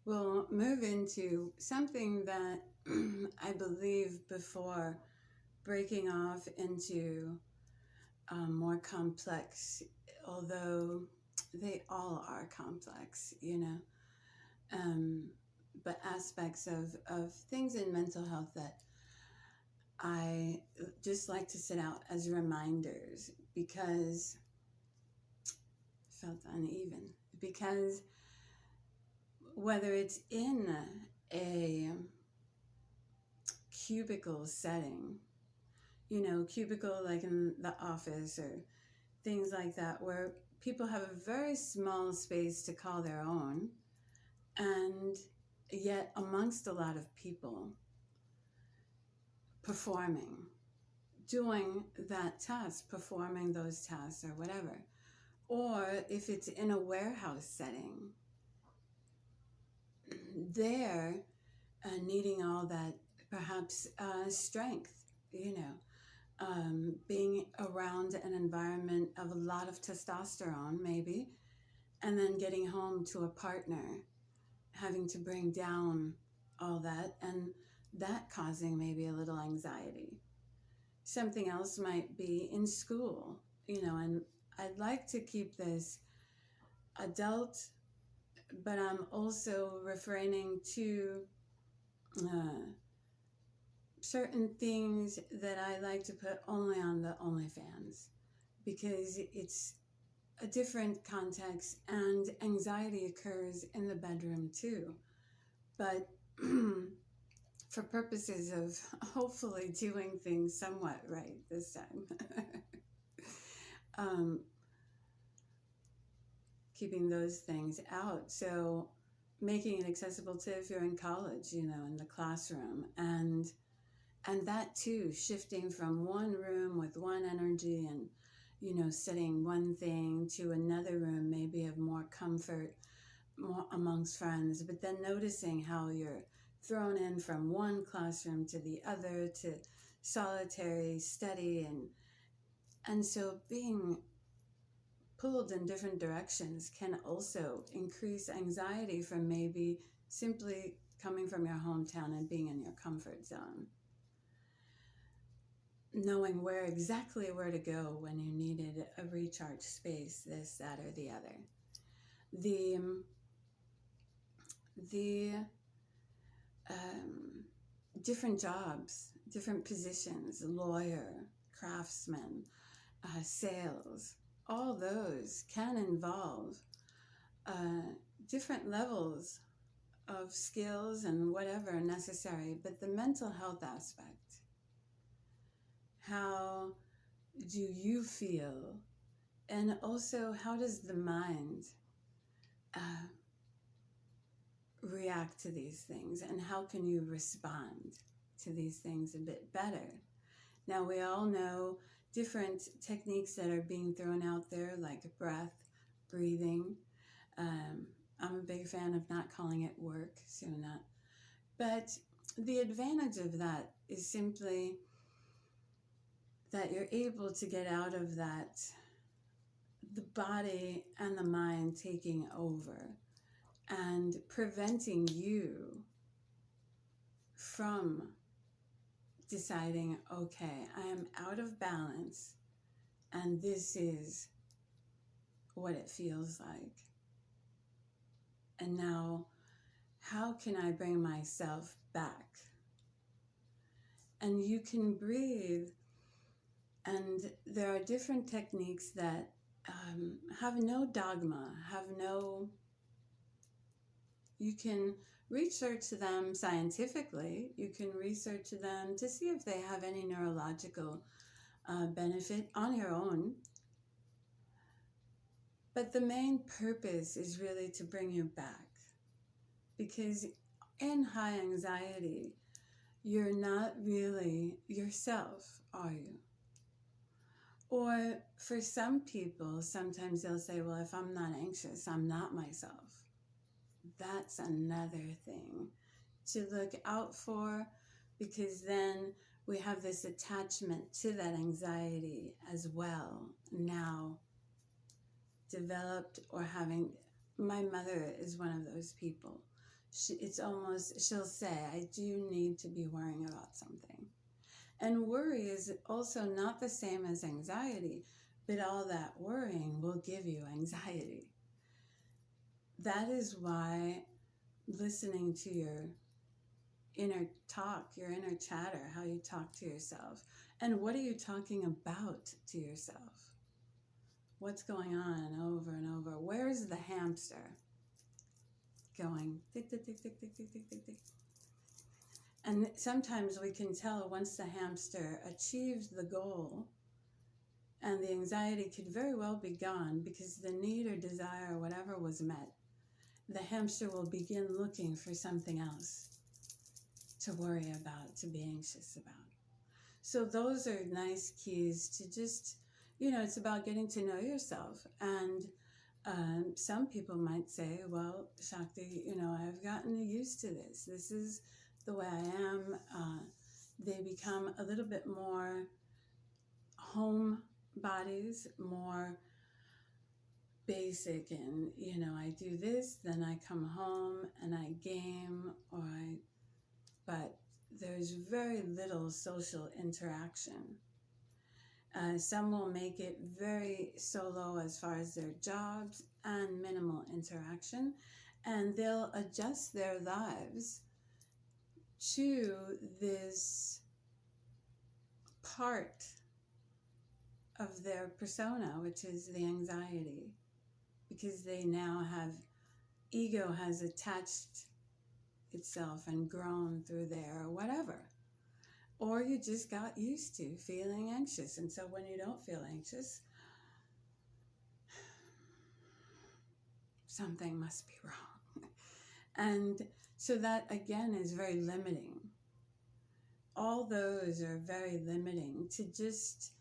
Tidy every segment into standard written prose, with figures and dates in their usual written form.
We'll move into something that I believe before breaking off into more complex, although they all are complex, um, but aspects of things in mental health that I just like to sit out as reminders because I felt uneven. Because whether it's in a cubicle setting, cubicle like in the office or things like that, where people have a very small space to call their own, and yet amongst a lot of people performing, doing that task, performing those tasks or whatever. Or if it's in a warehouse setting, they're needing all that perhaps strength, being around an environment of a lot of testosterone, maybe, and then getting home to a partner, having to bring down all that, and that causing maybe a little anxiety. Something else might be in school, and I'd like to keep this adult, but I'm also refraining to uh, certain things that I like to put only on the OnlyFans because it's a different context and anxiety occurs in the bedroom too. But for purposes of hopefully doing things somewhat right this time, um, keeping those things out. So making it accessible to if you're in college, in the classroom, and that too, shifting from one room with one energy and studying one thing to another room, maybe of more comfort, more amongst friends, but then noticing how you're thrown in from one classroom to the other to solitary study, and so being pulled in different directions can also increase anxiety from maybe simply coming from your hometown and being in your comfort zone, knowing exactly where to go when you needed a recharge space, this, that, or the other. The um, different jobs, different positions, lawyer, craftsman, sales, all those can involve uh, different levels of skills and whatever necessary, but the mental health aspect, how do you feel? And also, how does the mind uh, react to these things? And how can you respond to these things a bit better? Now, we all know different techniques that are being thrown out there, like breath, breathing. I'm a big fan of not calling it work, so not. But the advantage of that is simply that you're able to get out of that, the body and the mind taking over and preventing you from deciding, okay, I am out of balance and this is what it feels like. And now, how can I bring myself back? And you can breathe, and there are different techniques that have no dogma, you can research them scientifically, you can research them to see if they have any neurological benefit on your own. But the main purpose is really to bring you back. Because in high anxiety, you're not really yourself, are you? Or for some people, sometimes they'll say, well, if I'm not anxious, I'm not myself. That's another thing to look out for, because then we have this attachment to that anxiety as well, now developed or having. My mother is one of those people. It's almost, she'll say, I do need to be worrying about something. And worry is also not the same as anxiety, but all that worrying will give you anxiety. That is why listening to your inner talk, your inner chatter, how you talk to yourself, and what are you talking about to yourself? What's going on over and over? Where's the hamster going? Tick, tick, tick, tick, tick, tick, tick, tick, tick. And sometimes we can tell once the hamster achieves the goal, and the anxiety could very well be gone because the need or desire or whatever was met, the hamster will begin looking for something else to worry about, to be anxious about. So those are nice keys to just, it's about getting to know yourself. And some people might say, well, Shakti, I've gotten used to this. This is the way I am. They become a little bit more home bodies, more basic, and I do this, then I come home and I game, but there's very little social interaction. Some will make it very solo as far as their jobs and minimal interaction, and they'll adjust their lives to this part of their persona, which is the anxiety, because they now ego has attached itself and grown through there or whatever. Or you just got used to feeling anxious. And so when you don't feel anxious, something must be wrong. And so that, again, is very limiting. All those are very limiting to just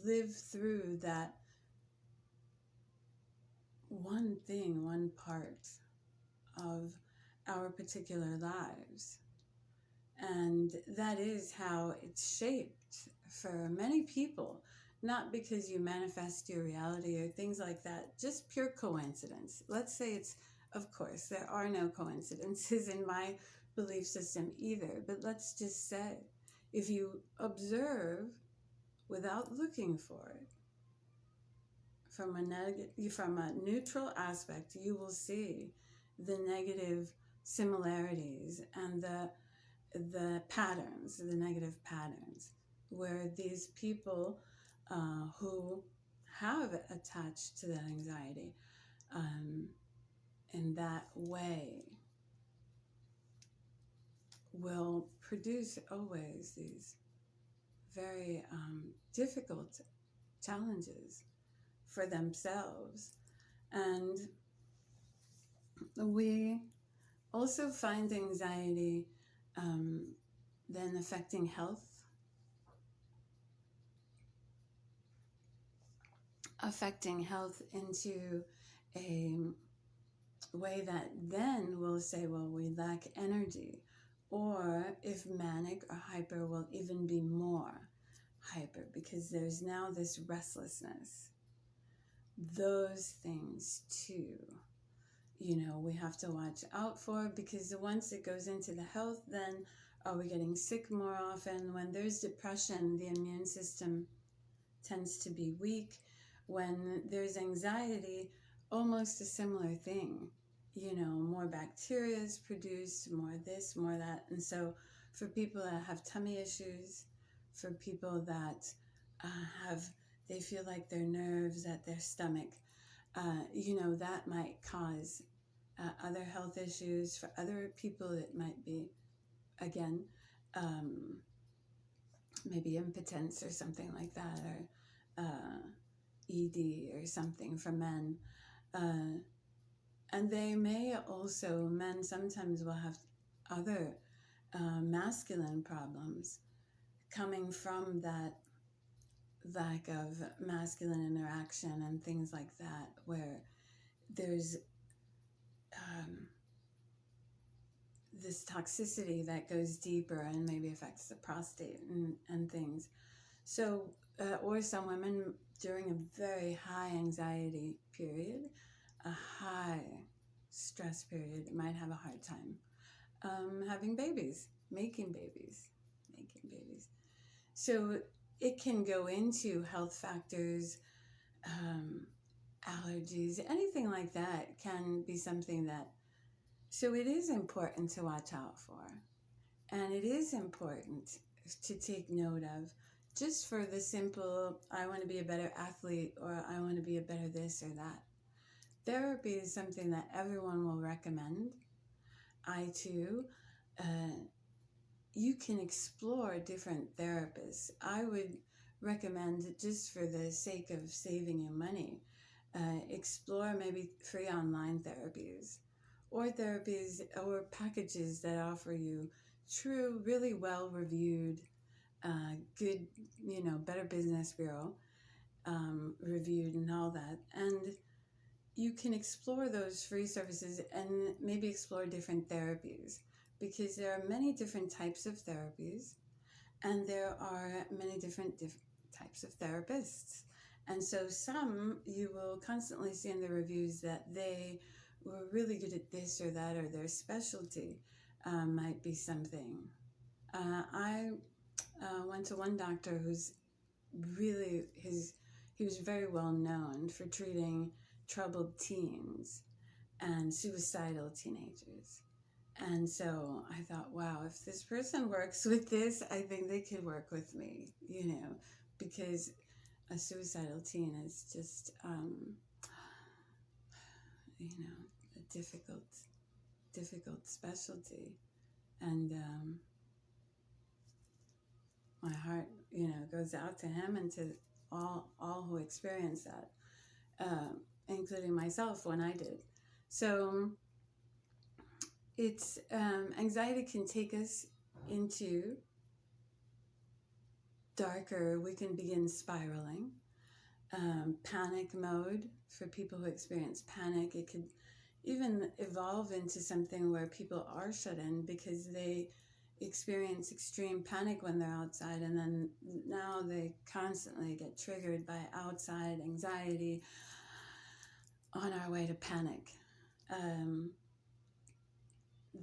live through that one thing, one part of our particular lives. And that is how it's shaped for many people, not because you manifest your reality or things like that, just pure coincidence. Let's say of course, there are no coincidences in my belief system either, but let's just say, if you observe without looking for it, from a neutral aspect, you will see the negative similarities and the patterns, the negative patterns, where these people who have attached to that anxiety in that way will produce always these very difficult challenges for themselves. And we also find anxiety then affecting health, into a way that then will say, well, we lack energy, or if manic or hyper, will even be more hyper because there's now this restlessness. Those things too, we have to watch out for, because once it goes into the health, then are we getting sick more often? When there's depression, the immune system tends to be weak. When there's anxiety, almost a similar thing. More bacteria is produced, more this, more that. And so for people that have tummy issues, for people that they feel like their nerves at their stomach, that might cause other health issues. For other people, it might be, again, maybe impotence or something like that, or ED or something for men. And they may also, men sometimes will have other masculine problems coming from that lack of masculine interaction and things like that, where there's this toxicity that goes deeper and maybe affects the prostate and things. So, or some women during a very high anxiety period, a high stress period, might have a hard time having babies, making babies. So it can go into health factors, um, allergies, anything like that can be something that. So it is important to watch out for. And it is important to take note of, just for the simple, I want to be a better athlete, or I want to be a better this or that. Therapy is something that everyone will recommend. I too. Uh, you can explore different therapists. I would recommend, just for the sake of saving you money, explore maybe free online therapies, or therapies or packages that offer you true, really well reviewed, good, Better Business Bureau reviewed and all that. And you can explore those free services and maybe explore different therapies, because there are many different types of therapies, and there are many different types of therapists. And so some you will constantly see in the reviews that they were really good at this or that, or their specialty might be something. I went to one doctor who's really, he was very well known for treating troubled teens and suicidal teenagers. And so I thought, wow, if this person works with this, I think they could work with me, because a suicidal teen is just, a difficult specialty. And my heart, goes out to him and to all who experience that, including myself when I did. So it's anxiety can take us into darker, we can begin spiraling. Panic mode, for people who experience panic, it could even evolve into something where people are shut in because they experience extreme panic when they're outside, and then now they constantly get triggered by outside anxiety on our way to panic.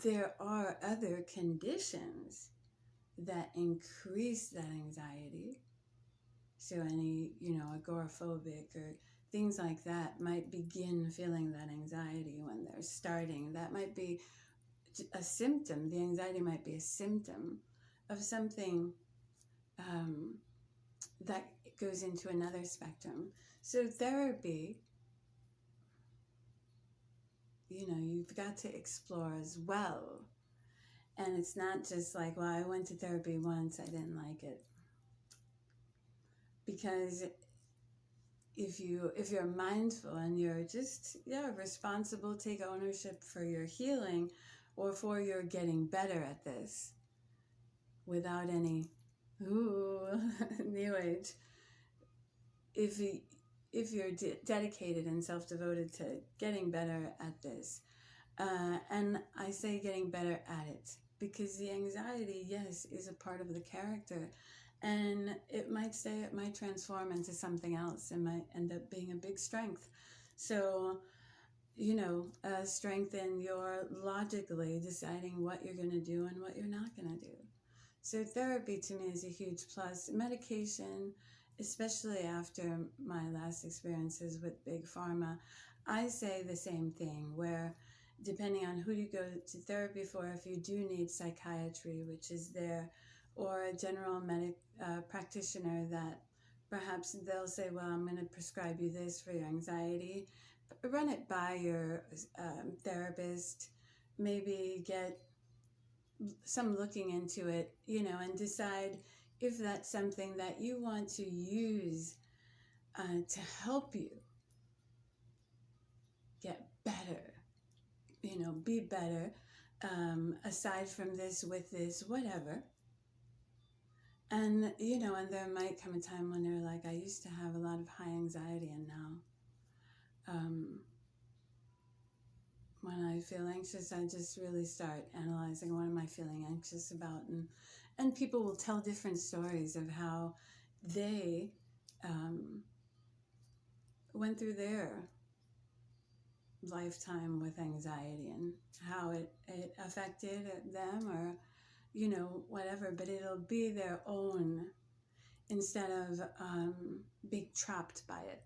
There are other conditions that increase that anxiety. So any, agoraphobic or things like that might begin feeling that anxiety when they're starting. That might be a symptom. The anxiety might be a symptom of something that goes into another spectrum. So therapy, you've got to explore as well. And it's not just like, well, I went to therapy once, I didn't like it. Because if you're mindful and you're just responsible, take ownership for your healing or for your getting better at this, without any new age, if you're dedicated and self-devoted to getting better at this, and I say getting better at it because the anxiety, yes, is a part of the character. And it might transform into something else. It might end up being a big strength. So, strength in your logically deciding what you're going to do and what you're not going to do. So therapy to me is a huge plus. Medication, especially after my last experiences with Big Pharma, I say the same thing, where depending on who you go to therapy for, if you do need psychiatry, which is there, or a general practitioner that perhaps they'll say, well, I'm going to prescribe you this for your anxiety. Run it by your therapist, maybe get some looking into it, and decide if that's something that you want to use to help you get better, be better, aside from this, with this, whatever. And, and there might come a time when you're like, I used to have a lot of high anxiety, and now when I feel anxious, I just really start analyzing, what am I feeling anxious about? And people will tell different stories of how they went through their lifetime with anxiety and how it it affected them, or, whatever, but it'll be their own instead of being trapped by it.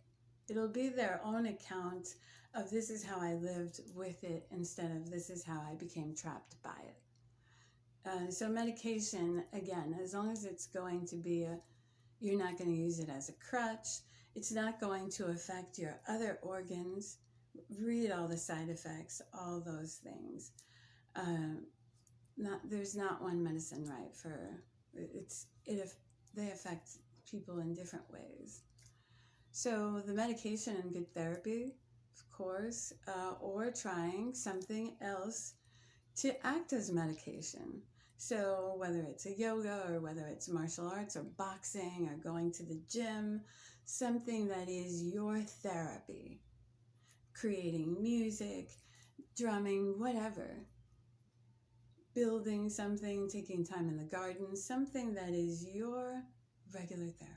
It'll be their own account of this is how I lived with it instead of this is how I became trapped by it. So medication, again, as long as it's going to be you're not going to use it as a crutch, it's not going to affect your other organs. Read all the side effects, all those things. There's not one medicine right for they affect people in different ways. So the medication and good therapy, of course, or trying something else to act as medication. So whether it's a yoga or whether it's martial arts or boxing or going to the gym, something that is your therapy, creating music, drumming, whatever, building something, taking time in the garden, something that is your regular therapy.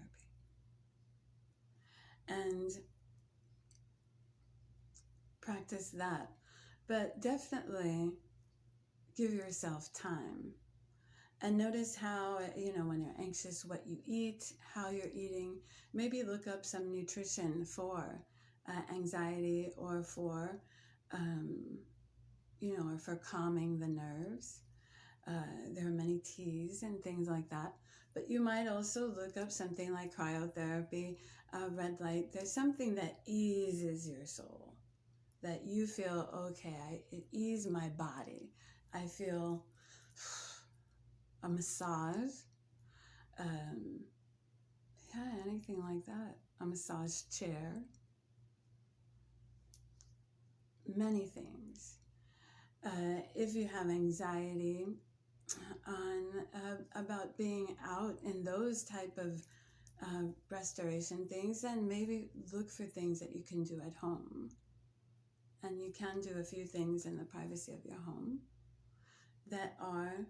And practice that. But definitely give yourself time. And notice how, when you're anxious, what you eat, how you're eating. Maybe look up some nutrition for anxiety or for, or for calming the nerves. There are many teas and things like that. But you might also look up something like cryotherapy, red light. There's something that eases your soul, that you feel, okay, it eases my body. I feel a massage, anything like that, a massage chair, many things. If you have anxiety about being out in those type of restoration things, then maybe look for things that you can do at home. And you can do a few things in the privacy of your home that are,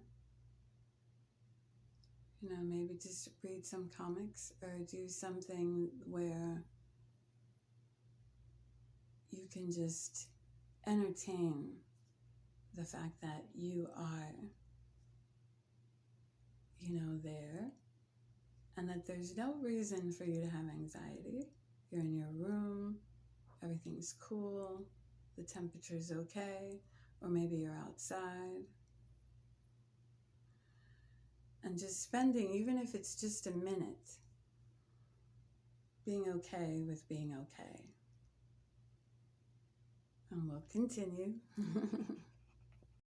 maybe just read some comics or do something where you can just entertain the fact that you are, there, and that there's no reason for you to have anxiety. You're in your room, everything's cool, the temperature's okay, or maybe you're outside. And just spending, even if it's just a minute, being okay with being okay. And we'll continue.